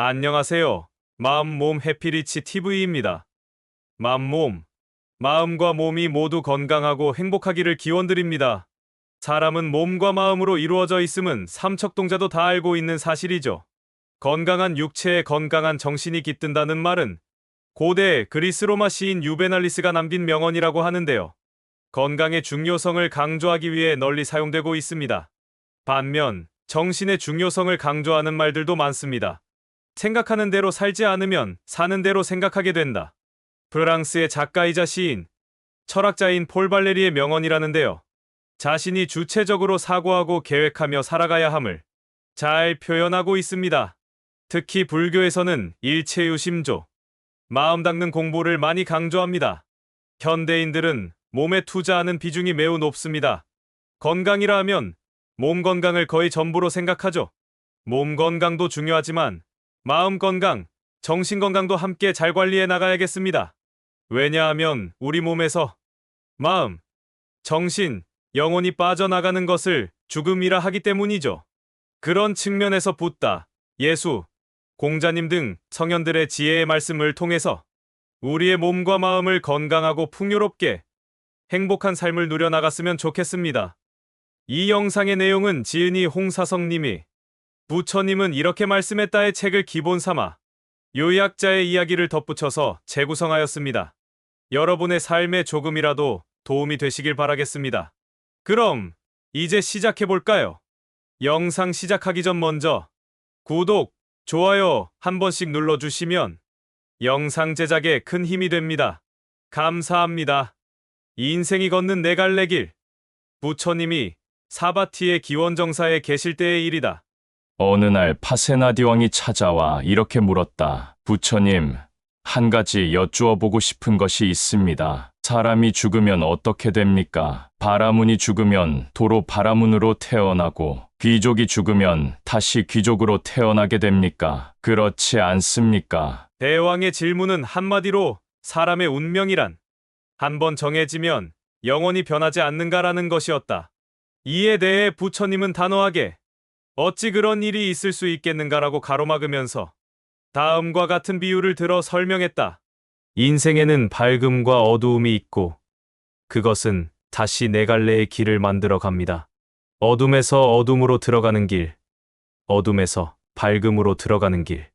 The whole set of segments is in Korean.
안녕하세요. 마음 몸 해피리치 TV입니다. 마음과 몸이 모두 건강하고 행복하기를 기원드립니다. 사람은 몸과 마음으로 이루어져 있음은 삼척동자도 다 알고 있는 사실이죠. 건강한 육체에 건강한 정신이 깃든다는 말은 고대 그리스 로마 시인 유베날리스가 남긴 명언이라고 하는데요. 건강의 중요성을 강조하기 위해 널리 사용되고 있습니다. 반면 정신의 중요성을 강조하는 말들도 많습니다. 생각하는 대로 살지 않으면 사는 대로 생각하게 된다. 프랑스의 작가이자 시인, 철학자인 폴 발레리의 명언이라는데요. 자신이 주체적으로 사고하고 계획하며 살아가야 함을 잘 표현하고 있습니다. 특히 불교에서는 일체유심조, 마음 닦는 공부를 많이 강조합니다. 현대인들은 몸에 투자하는 비중이 매우 높습니다. 건강이라 하면 몸 건강을 거의 전부로 생각하죠. 몸 건강도 중요하지만 마음 건강, 정신 건강도 함께 잘 관리해 나가야겠습니다. 왜냐하면 우리 몸에서 마음, 정신, 영혼이 빠져나가는 것을 죽음이라 하기 때문이죠. 그런 측면에서 붓다, 예수, 공자님 등 성현들의 지혜의 말씀을 통해서 우리의 몸과 마음을 건강하고 풍요롭게 행복한 삶을 누려나갔으면 좋겠습니다. 이 영상의 내용은 지은이 홍사성님이 부처님은 이렇게 말씀했다의 책을 기본 삼아 요약자의 이야기를 덧붙여서 재구성하였습니다. 여러분의 삶에 조금이라도 도움이 되시길 바라겠습니다. 그럼 이제 시작해볼까요? 영상 시작하기 전 먼저 구독, 좋아요 한 번씩 눌러주시면 영상 제작에 큰 힘이 됩니다. 감사합니다. 인생이 걷는 네 갈래 길. 부처님이 사바티의 기원정사에 계실 때의 일이다. 어느 날 파세나디 왕이 찾아와 이렇게 물었다. 부처님, 한 가지 여쭈어 보고 싶은 것이 있습니다. 사람이 죽으면 어떻게 됩니까? 바라문이 죽으면 도로 바라문으로 태어나고 귀족이 죽으면 다시 귀족으로 태어나게 됩니까? 그렇지 않습니까? 대왕의 질문은 한마디로 사람의 운명이란 한번 정해지면 영원히 변하지 않는가라는 것이었다. 이에 대해 부처님은 단호하게 어찌 그런 일이 있을 수 있겠는가라고 가로막으면서 다음과 같은 비유를 들어 설명했다. 인생에는 밝음과 어두움이 있고 그것은 다시 네 갈래의 길을 만들어 갑니다. 어둠에서 어둠으로 들어가는 길, 어둠에서 밝음으로 들어가는 길,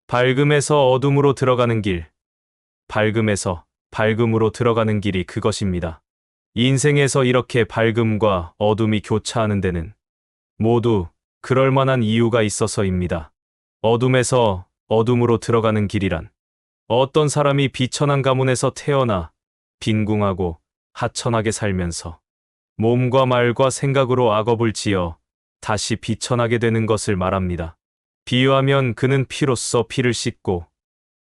밝음에서 어둠으로 들어가는 길, 밝음에서 밝음으로 들어가는 길이 그것입니다. 인생에서 이렇게 밝음과 어둠이 교차하는 데는 모두 그럴 만한 이유가 있어서입니다. 어둠에서 어둠으로 들어가는 길이란 어떤 사람이 비천한 가문에서 태어나 빈궁하고 하천하게 살면서 몸과 말과 생각으로 악업을 지어 다시 비천하게 되는 것을 말합니다. 비유하면 그는 피로써 피를 씻고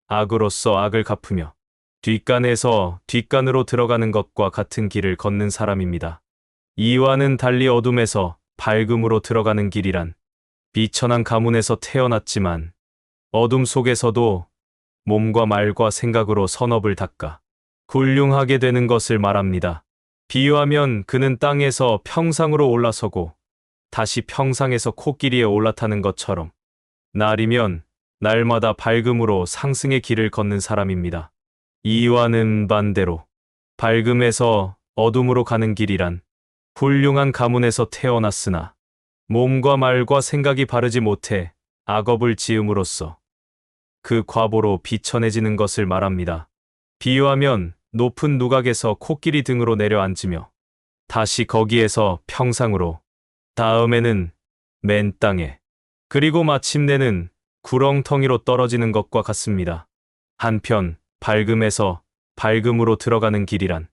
악으로써 악을 갚으며 뒷간에서 뒷간으로 들어가는 것과 같은 길을 걷는 사람입니다. 이와는 달리 어둠에서 밝음으로 들어가는 길이란 비천한 가문에서 태어났지만 어둠 속에서도 몸과 말과 생각으로 선업을 닦아 훌륭하게 되는 것을 말합니다. 비유하면 그는 땅에서 평상으로 올라서고 다시 평상에서 코끼리에 올라타는 것처럼 날이면 날마다 밝음으로 상승의 길을 걷는 사람입니다. 이와는 반대로 밝음에서 어둠으로 가는 길이란 훌륭한 가문에서 태어났으나 몸과 말과 생각이 바르지 못해 악업을 지음으로써 그 과보로 비천해지는 것을 말합니다. 비유하면 높은 누각에서 코끼리 등으로 내려앉으며 다시 거기에서 평상으로, 다음에는 맨 땅에, 그리고 마침내는 구렁텅이로 떨어지는 것과 같습니다. 한편 밝음에서 밝음으로 들어가는 길이란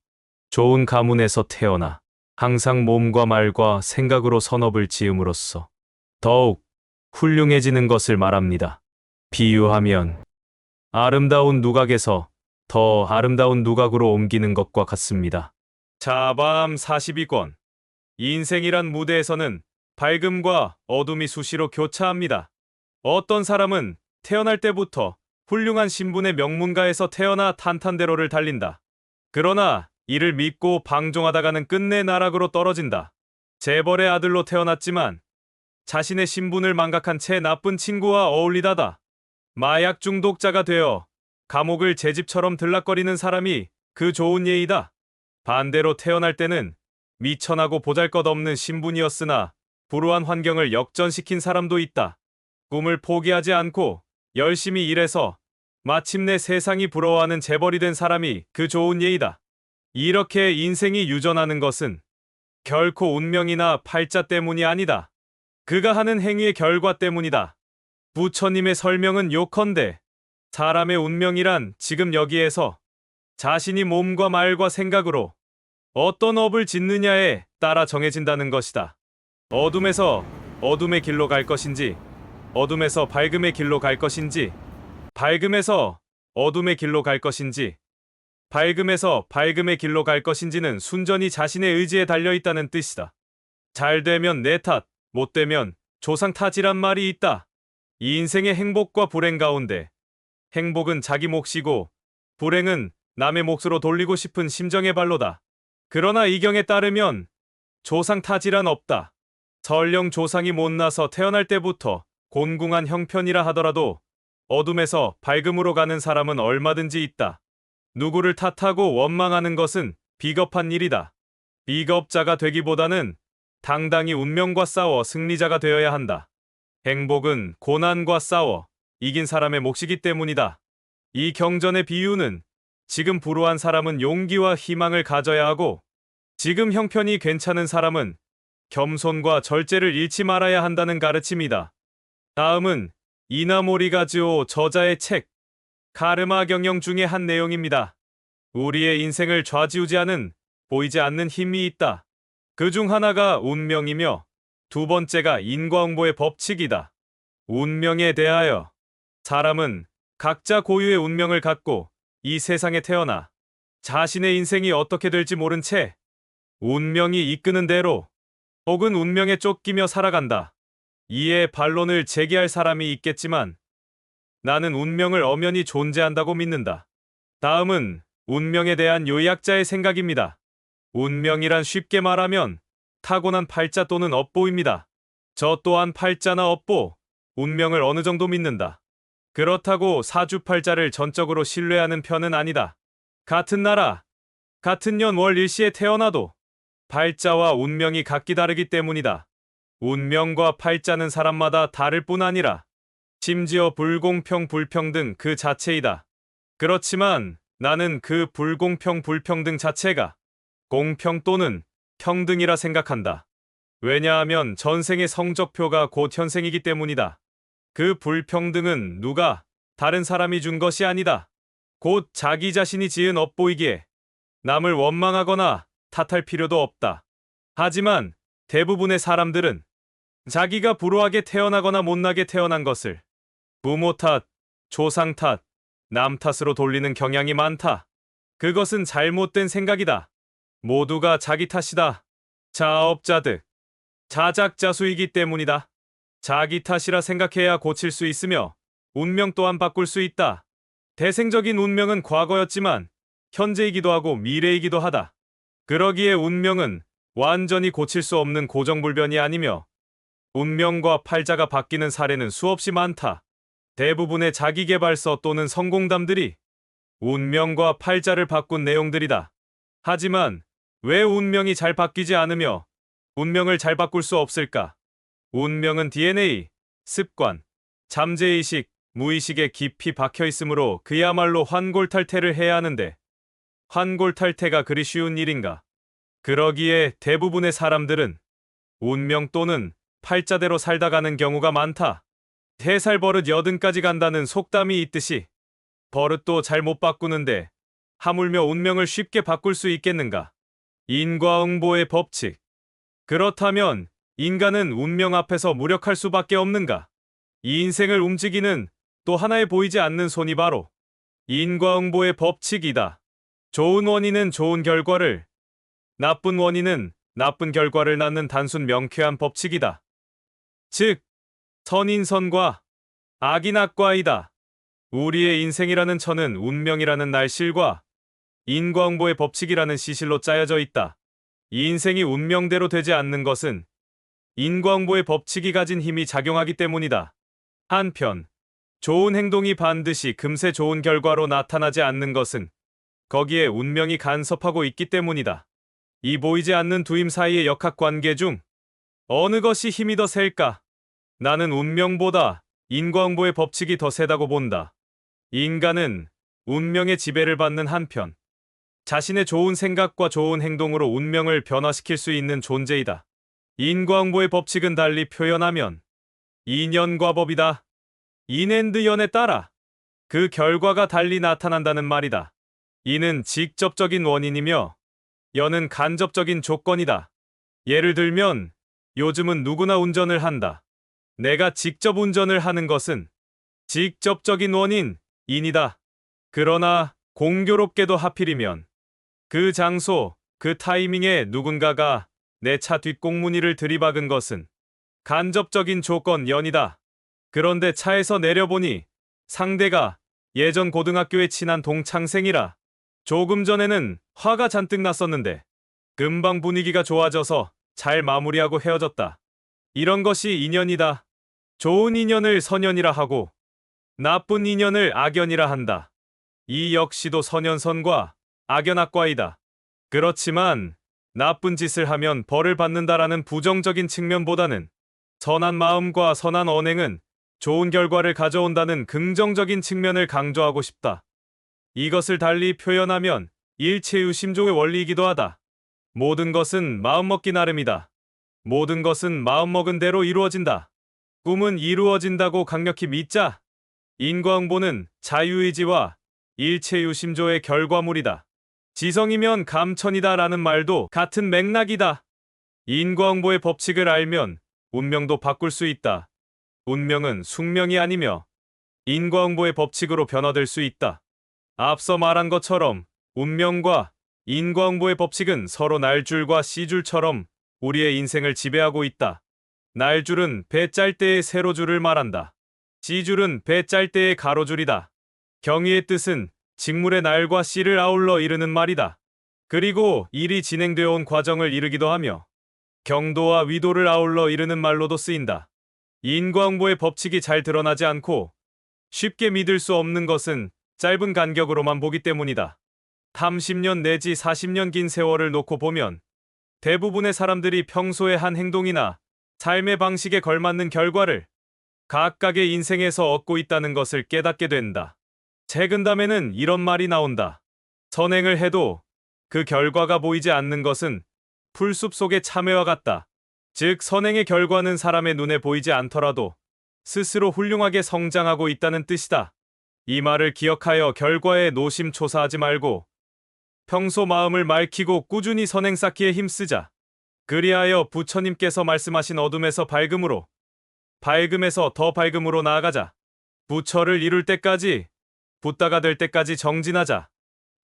좋은 가문에서 태어나 항상 몸과 말과 생각으로 선업을 지음으로써 더욱 훌륭해지는 것을 말합니다. 비유하면 아름다운 누각에서 더 아름다운 누각으로 옮기는 것과 같습니다. 자밤 42권. 인생이란 무대에서는 밝음과 어둠이 수시로 교차합니다. 어떤 사람은 태어날 때부터 훌륭한 신분의 명문가에서 태어나 탄탄대로를 달린다. 그러나 이를 믿고 방종하다가는 끝내 나락으로 떨어진다. 재벌의 아들로 태어났지만 자신의 신분을 망각한 채 나쁜 친구와 어울리다가 마약 중독자가 되어 감옥을 제 집처럼 들락거리는 사람이 그 좋은 예이다. 반대로 태어날 때는 미천하고 보잘것없는 신분이었으나 불우한 환경을 역전시킨 사람도 있다. 꿈을 포기하지 않고 열심히 일해서 마침내 세상이 부러워하는 재벌이 된 사람이 그 좋은 예이다. 이렇게 인생이 유전하는 것은 결코 운명이나 팔자 때문이 아니다. 그가 하는 행위의 결과 때문이다. 부처님의 설명은 요컨대 사람의 운명이란 지금 여기에서 자신이 몸과 말과 생각으로 어떤 업을 짓느냐에 따라 정해진다는 것이다. 어둠에서 어둠의 길로 갈 것인지, 어둠에서 밝음의 길로 갈 것인지, 밝음에서 어둠의 길로 갈 것인지, 밝음에서 밝음의 길로 갈 것인지는 순전히 자신의 의지에 달려 있다는 뜻이다. 잘 되면 내 탓, 못 되면 조상 탓이란 말이 있다. 이 인생의 행복과 불행 가운데 행복은 자기 몫이고 불행은 남의 몫으로 돌리고 싶은 심정의 발로다. 그러나 이경에 따르면 조상 탓이란 없다. 설령 조상이 못나서 태어날 때부터 곤궁한 형편이라 하더라도 어둠에서 밝음으로 가는 사람은 얼마든지 있다. 누구를 탓하고 원망하는 것은 비겁한 일이다. 비겁자가 되기보다는 당당히 운명과 싸워 승리자가 되어야 한다. 행복은 고난과 싸워 이긴 사람의 몫이기 때문이다. 이 경전의 비유는 지금 불우한 사람은 용기와 희망을 가져야 하고 지금 형편이 괜찮은 사람은 겸손과 절제를 잃지 말아야 한다는 가르침이다. 다음은 이나모리 가즈오 저자의 책 카르마 경영 중의 한 내용입니다. 우리의 인생을 좌지우지하는 보이지 않는 힘이 있다. 그 중 하나가 운명이며 두 번째가 인과응보의 법칙이다. 운명에 대하여 사람은 각자 고유의 운명을 갖고 이 세상에 태어나 자신의 인생이 어떻게 될지 모른 채 운명이 이끄는 대로 혹은 운명에 쫓기며 살아간다. 이에 반론을 제기할 사람이 있겠지만 나는 운명을 엄연히 존재한다고 믿는다. 다음은 운명에 대한 요약자의 생각입니다. 운명이란 쉽게 말하면 타고난 팔자 또는 업보입니다. 저 또한 팔자나 업보, 운명을 어느 정도 믿는다. 그렇다고 사주팔자를 전적으로 신뢰하는 편은 아니다. 같은 나라, 같은 년 월 일시에 태어나도 팔자와 운명이 각기 다르기 때문이다. 운명과 팔자는 사람마다 다를 뿐 아니라 심지어 불공평, 불평등 그 자체이다. 그렇지만 나는 그 불공평, 불평등 자체가 공평 또는 평등이라 생각한다. 왜냐하면 전생의 성적표가 곧 현생이기 때문이다. 그 불평등은 누가 다른 사람이 준 것이 아니다. 곧 자기 자신이 지은 업보이기에 남을 원망하거나 탓할 필요도 없다. 하지만 대부분의 사람들은 자기가 불우하게 태어나거나 못나게 태어난 것을 부모 탓, 조상 탓, 남 탓으로 돌리는 경향이 많다. 그것은 잘못된 생각이다. 모두가 자기 탓이다. 자업자득, 자작자수이기 때문이다. 자기 탓이라 생각해야 고칠 수 있으며 운명 또한 바꿀 수 있다. 대생적인 운명은 과거였지만 현재이기도 하고 미래이기도 하다. 그러기에 운명은 완전히 고칠 수 없는 고정불변이 아니며 운명과 팔자가 바뀌는 사례는 수없이 많다. 대부분의 자기계발서 또는 성공담들이 운명과 팔자를 바꾼 내용들이다. 하지만 왜 운명이 잘 바뀌지 않으며 운명을 잘 바꿀 수 없을까? 운명은 DNA, 습관, 잠재의식, 무의식에 깊이 박혀 있으므로 그야말로 환골탈태를 해야 하는데 환골탈태가 그리 쉬운 일인가? 그러기에 대부분의 사람들은 운명 또는 팔자대로 살다 가는 경우가 많다. 3살 버릇 80까지 간다는 속담이 있듯이 버릇도 잘 못 바꾸는데 하물며 운명을 쉽게 바꿀 수 있겠는가? 인과응보의 법칙. 그렇다면 인간은 운명 앞에서 무력할 수밖에 없는가? 이 인생을 움직이는 또 하나의 보이지 않는 손이 바로 인과응보의 법칙이다. 좋은 원인은 좋은 결과를, 나쁜 원인은 나쁜 결과를 낳는 단순 명쾌한 법칙이다. 즉, 선인선과 악인악과이다. 우리의 인생이라는 천은 운명이라는 날실과 인과응보의 법칙이라는 시실로 짜여져 있다. 이 인생이 운명대로 되지 않는 것은 인과응보의 법칙이 가진 힘이 작용하기 때문이다. 한편 좋은 행동이 반드시 금세 좋은 결과로 나타나지 않는 것은 거기에 운명이 간섭하고 있기 때문이다. 이 보이지 않는 두임 사이의 역학관계 중 어느 것이 힘이 더 셀까? 나는 운명보다 인과응보의 법칙이 더 세다고 본다. 인간은 운명의 지배를 받는 한편 자신의 좋은 생각과 좋은 행동으로 운명을 변화시킬 수 있는 존재이다. 인과응보의 법칙은 달리 표현하면 인연과 법이다. 인앤드 연에 따라 그 결과가 달리 나타난다는 말이다. 인은 직접적인 원인이며 연은 간접적인 조건이다. 예를 들면 요즘은 누구나 운전을 한다. 내가 직접 운전을 하는 것은 직접적인 원인, 인이다. 그러나 공교롭게도 하필이면 그 장소, 그 타이밍에 누군가가 내 차 뒷공무니를 들이박은 것은 간접적인 조건, 연이다. 그런데 차에서 내려보니 상대가 예전 고등학교의 친한 동창생이라 조금 전에는 화가 잔뜩 났었는데 금방 분위기가 좋아져서 잘 마무리하고 헤어졌다. 이런 것이 인연이다. 좋은 인연을 선연이라 하고 나쁜 인연을 악연이라 한다. 이 역시도 선연선과 악연악과이다. 그렇지만 나쁜 짓을 하면 벌을 받는다라는 부정적인 측면보다는 선한 마음과 선한 언행은 좋은 결과를 가져온다는 긍정적인 측면을 강조하고 싶다. 이것을 달리 표현하면 일체유심조의 원리이기도 하다. 모든 것은 마음먹기 나름이다. 모든 것은 마음먹은 대로 이루어진다. 꿈은 이루어진다고 강력히 믿자. 인과응보는 자유의지와 일체유심조의 결과물이다. 지성이면 감천이다 라는 말도 같은 맥락이다. 인과응보의 법칙을 알면 운명도 바꿀 수 있다. 운명은 숙명이 아니며 인과응보의 법칙으로 변화될 수 있다. 앞서 말한 것처럼 운명과 인과응보의 법칙은 서로 날줄과 씨줄처럼 우리의 인생을 지배하고 있다. 날줄은 배 짤 때의 세로줄을 말한다. 씨줄은 배 짤 때의 가로줄이다. 경의의 뜻은 직물의 날과 씨를 아울러 이르는 말이다. 그리고 일이 진행되어 온 과정을 이르기도 하며 경도와 위도를 아울러 이르는 말로도 쓰인다. 인과응보의 법칙이 잘 드러나지 않고 쉽게 믿을 수 없는 것은 짧은 간격으로만 보기 때문이다. 30년 내지 40년 긴 세월을 놓고 보면 대부분의 사람들이 평소에 한 행동이나 삶의 방식에 걸맞는 결과를 각각의 인생에서 얻고 있다는 것을 깨닫게 된다. 최근담에는 이런 말이 나온다. 선행을 해도 그 결과가 보이지 않는 것은 풀숲 속의 참외와 같다. 즉, 선행의 결과는 사람의 눈에 보이지 않더라도 스스로 훌륭하게 성장하고 있다는 뜻이다. 이 말을 기억하여 결과에 노심초사하지 말고 평소 마음을 맑히고 꾸준히 선행 쌓기에 힘쓰자. 그리하여 부처님께서 말씀하신 어둠에서 밝음으로, 밝음에서 더 밝음으로 나아가자. 부처를 이룰 때까지, 붓다가 될 때까지 정진하자.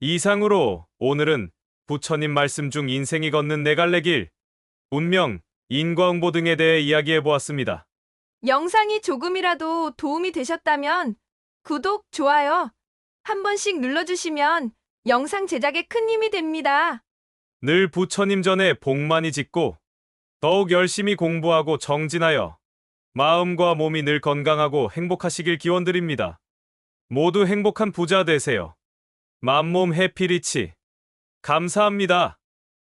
이상으로 오늘은 부처님 말씀 중 인생이 걷는 네 갈래 길, 운명, 인과응보 등에 대해 이야기해 보았습니다. 영상이 조금이라도 도움이 되셨다면 구독, 좋아요 한 번씩 눌러주시면 영상 제작에 큰 힘이 됩니다. 늘 부처님 전에 복 많이 짓고 더욱 열심히 공부하고 정진하여 마음과 몸이 늘 건강하고 행복하시길 기원드립니다. 모두 행복한 부자 되세요. 만몸 해피리치. 감사합니다.